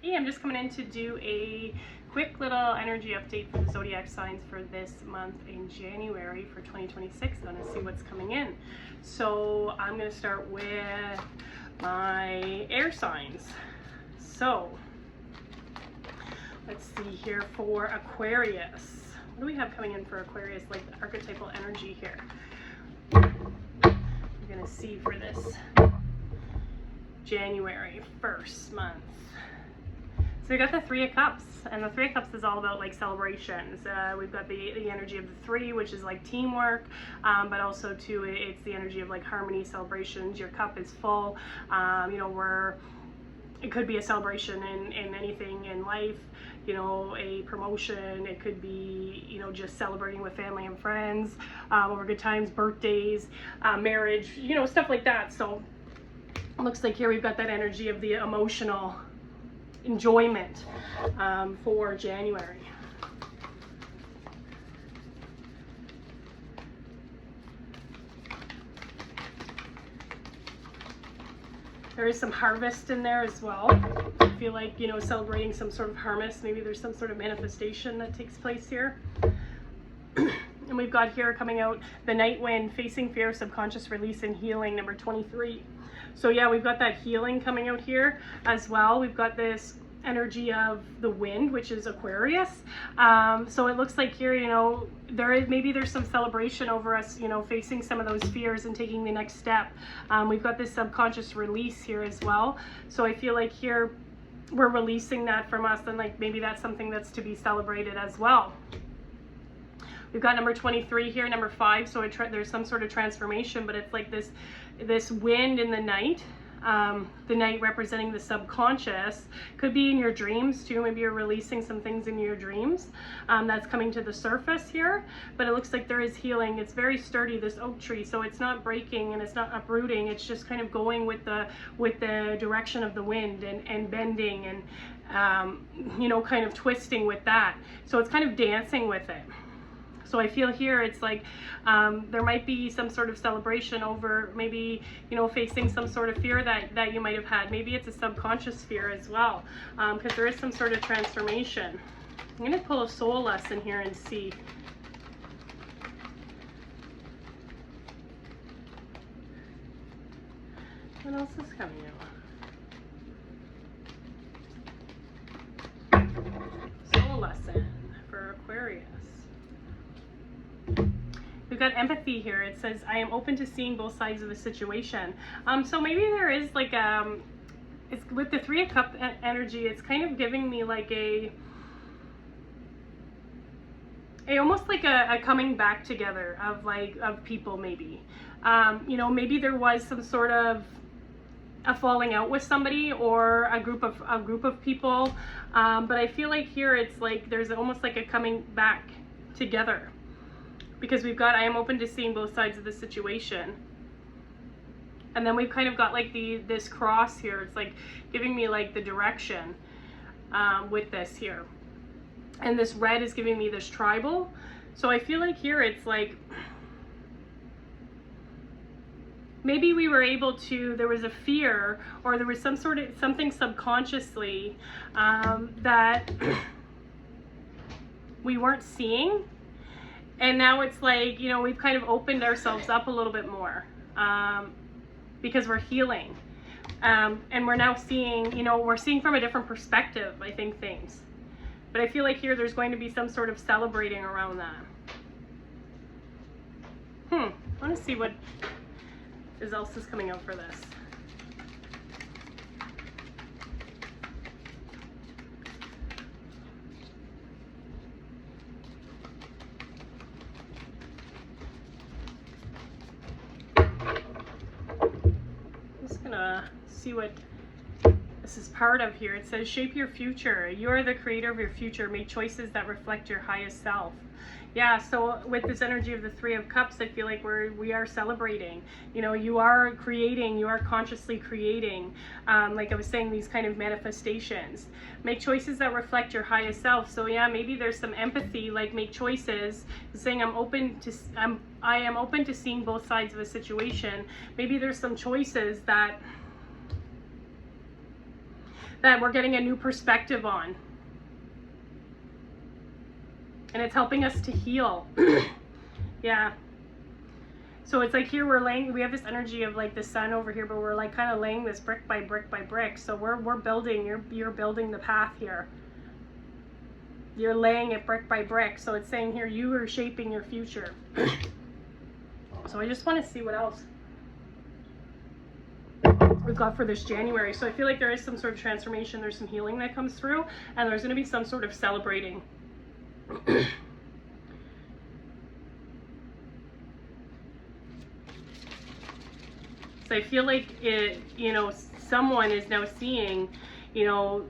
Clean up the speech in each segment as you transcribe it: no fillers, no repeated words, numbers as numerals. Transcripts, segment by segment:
Hey, I'm just coming in to do a quick little energy update for the Zodiac signs for this month in January for 2026. I'm going to see what's coming in. So I'm going to start with my air signs. So let's see here for Aquarius. What do we have coming in for Aquarius, like the archetypal energy here? We're going to see for this January 1st month. So we got the Three of Cups, and the Three of Cups is all about like celebrations. We've got the energy of the three, which is like teamwork, but also too it's the energy of like harmony, celebrations. Your cup is full. It could be a celebration in anything in life, a promotion. It could be, just celebrating with family and friends over good times, birthdays, marriage, stuff like that. So it looks like here we've got that energy of the emotional enjoyment for January. There is some harvest in there as well. I feel like, celebrating some sort of harvest. Maybe there's some sort of manifestation that takes place here. And we've got here coming out the Night Wind, Facing Fear, Subconscious Release and Healing, number 23. So yeah, we've got that healing coming out here as well. We've got this energy of the wind, which is Aquarius. So it looks like here, maybe there's some celebration over us, facing some of those fears and taking the next step. We've got this subconscious release here as well. So I feel like here we're releasing that from us, and like maybe that's something that's to be celebrated as well. We've got number 23 here, number 5. So there's some sort of transformation, but it's like this wind in the night. The night representing the subconscious. Could be in your dreams too. Maybe you're releasing some things in your dreams that's coming to the surface here, but it looks like there is healing. It's very sturdy, this oak tree, so it's not breaking and it's not uprooting. It's just kind of going with the direction of the wind and bending and kind of twisting with that. So it's kind of dancing with it. So I feel here it's like there might be some sort of celebration over maybe, facing some sort of fear that you might have had. Maybe it's a subconscious fear as well, because there is some sort of transformation. I'm going to pull a soul lesson here and see. What else is coming out? Soul lesson for Aquarius. We've got empathy here. It says, I am open to seeing both sides of a situation. So maybe there is like it's with the Three of Cups energy, it's kind of giving me like almost like a coming back together of people maybe. Maybe there was some sort of a falling out with somebody or a group of people. But I feel like here it's like there's almost like a coming back together. Because we've got, I am open to seeing both sides of the situation. And then we've kind of got like this cross here. It's like giving me like the direction with this here. And this red is giving me this tribal. So I feel like here it's like, maybe we were able to, there was a fear or there was something subconsciously that we weren't seeing. And now it's like, we've kind of opened ourselves up a little bit more because we're healing. And we're now seeing, we're seeing from a different perspective, I think, things. But I feel like here there's going to be some sort of celebrating around that. I want to see what else is coming out for this. See what this is part of here. It says, shape your future. You're the creator of your future. Make choices that reflect your highest self. Yeah, so with this energy of the Three of Cups, I feel like we are celebrating. You are creating, you are consciously creating, like I was saying, these kind of manifestations. Make choices that reflect your highest self. So yeah, maybe there's some empathy, like make choices, saying I am open to seeing both sides of a situation. Maybe there's some choices that that we're getting a new perspective on. And it's helping us to heal. Yeah. So it's like here we're laying, we have this energy of like the sun over here, but we're like kind of laying this brick by brick by brick. So we're building, you're building the path here. You're laying it brick by brick. So it's saying here, you are shaping your future. So I just want to see what else we've got for this January. So I feel like there is some sort of transformation. There's some healing that comes through, and there's going to be some sort of celebrating. So I feel like it, you know, someone is now seeing, you know,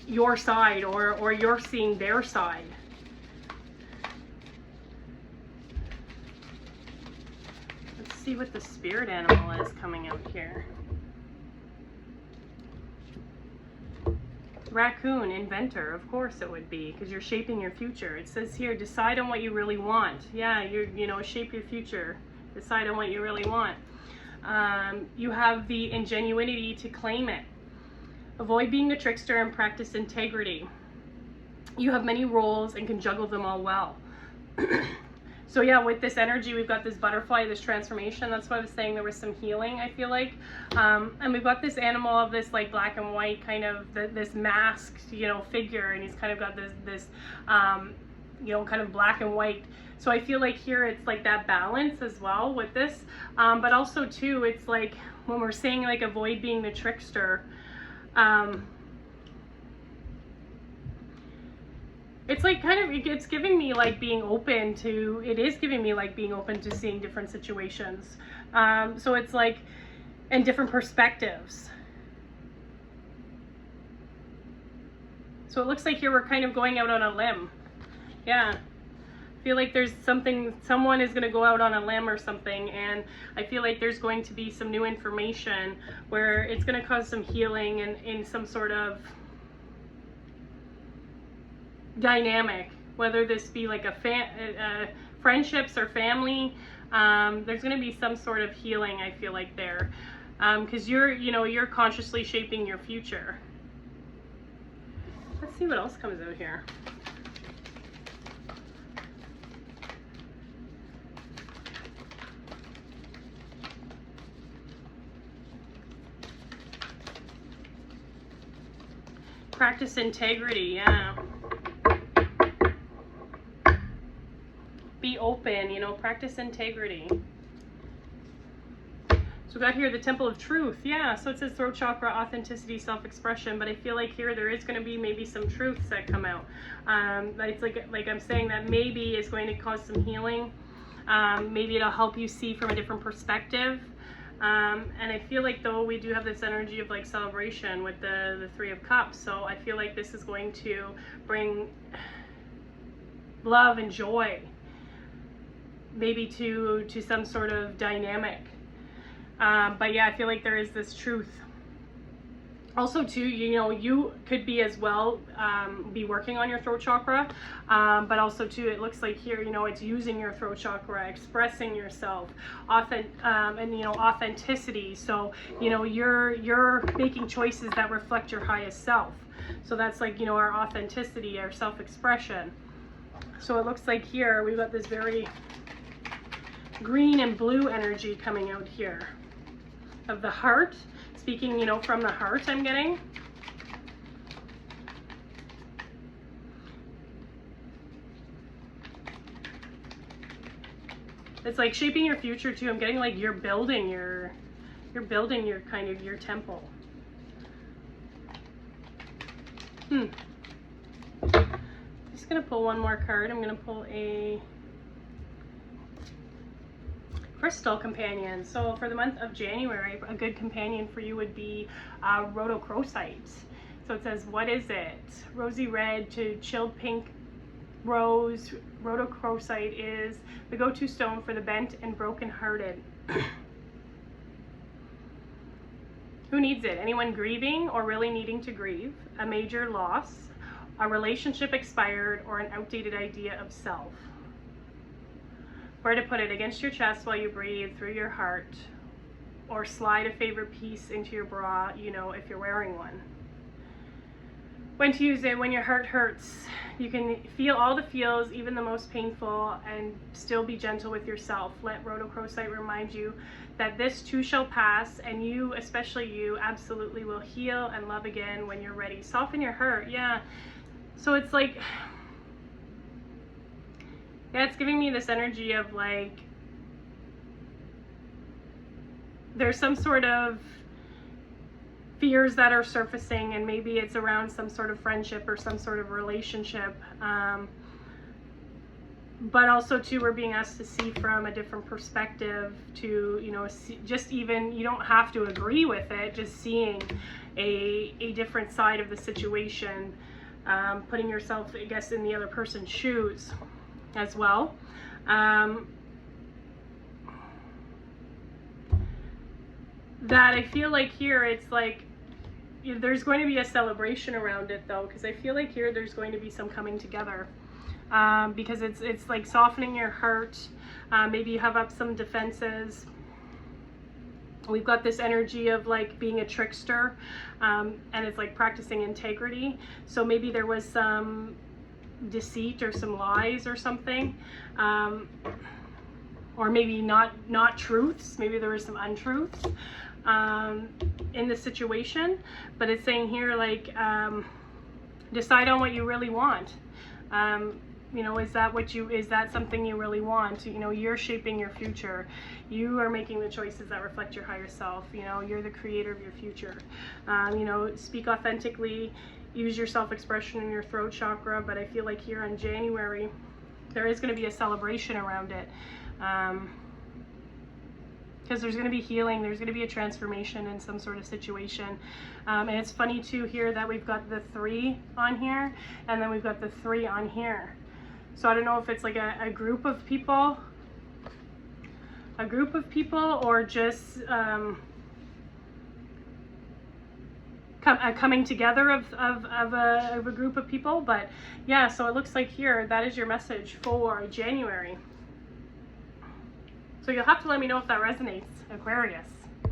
your side, or you're seeing their side. Let's see what the spirit animal is coming out here. Raccoon, inventor, of course it would be, because you're shaping your future. It says here, decide on what you really want. Yeah, you know, shape your future. Decide on what you really want. You have the ingenuity to claim it. Avoid being a trickster and practice integrity. You have many roles and can juggle them all well. So yeah, with this energy, we've got this butterfly, this transformation. That's why I was saying there was some healing, I feel like. And we've got this animal of this like black and white kind of, this masked, you know, figure. And he's kind of got this you know, kind of black and white. So I feel like here it's like that balance as well with this. But also too, it's like when we're saying like avoid being the trickster, it's like kind of, it's giving me like being open to, it is giving me like being open to seeing different situations. So it's like, and different perspectives. So it looks like here we're kind of going out on a limb. Yeah. I feel like there's something, someone is going to go out on a limb or something, and I feel like there's going to be some new information where it's going to cause some healing and in some sort of dynamic, whether this be like a friendships or family. There's going to be some sort of healing, I feel like, there, because you're consciously shaping your future. Let's see what else comes out here. Practice integrity, yeah. Be open, you know, practice integrity. So we got here the Temple of Truth, yeah. So it says throat chakra, authenticity, self-expression, but I feel like here there is going to be maybe some truths that come out. It's like I'm saying that maybe is going to cause some healing. Maybe it'll help you see from a different perspective. And I feel like though we do have this energy of like celebration with the Three of Cups, so I feel like this is going to bring love and joy, maybe to some sort of dynamic. But yeah, I feel like there is this truth. Also too, you know, you could be as well be working on your throat chakra, but also too, it looks like here, you know, it's using your throat chakra, expressing yourself, and you know, authenticity. So you know, you're making choices that reflect your highest self. So that's like, you know, our authenticity, our self-expression. So it looks like here we've got this very green and blue energy coming out here of the heart. Speaking, you know, from the heart, I'm getting. It's like shaping your future too. I'm getting like you're building your kind of your temple. Just gonna pull one more card. I'm gonna pull a crystal companion. So for the month of January, a good companion for you would be rhodochrosite. So it says, what is it? Rosy red to chilled pink rose. Rhodochrosite is the go-to stone for the bent and broken-hearted. Who needs it? Anyone grieving or really needing to grieve? A major loss, a relationship expired, or an outdated idea of self. Where to put it? Against your chest while you breathe, through your heart, or slide a favorite piece into your bra, you know, if you're wearing one. when to use it. When your heart hurts, you can feel all the feels, even the most painful, and still be gentle with yourself. Let rhodochrosite remind you that this too shall pass, and you, especially you, absolutely will heal and love again when you're ready. Soften your hurt. Yeah. So it's like, yeah, it's giving me this energy of like, there's some sort of fears that are surfacing, and maybe it's around some sort of friendship or some sort of relationship, but also too, we're being asked to see from a different perspective, to, you know, see, just even, you don't have to agree with it, just seeing a different side of the situation, putting yourself, I guess, in the other person's shoes as well. That I feel like here, it's like, there's going to be a celebration around it though, because I feel like here there's going to be some coming together, because it's like softening your heart. Maybe you have up some defenses. We've got this energy of like being a trickster, and it's like practicing integrity. So maybe there was some deceit or some lies or something, or maybe not truths. Maybe there was some untruths in the situation, but it's saying here like, decide on what you really want. You know, is that something you really want? You know, you're shaping your future. You are making the choices that reflect your higher self. You know, you're the creator of your future. You know, speak authentically, use your self-expression in your throat chakra. But I feel like here in January, there is going to be a celebration around it. Because there's going to be healing, there's going to be a transformation in some sort of situation. And it's funny too here that we've got the 3 on here, and then we've got the 3 on here. So I don't know if it's like a group of people, or just a coming together of a group of people. But yeah, so it looks like here, that is your message for January. So you'll have to let me know if that resonates, Aquarius.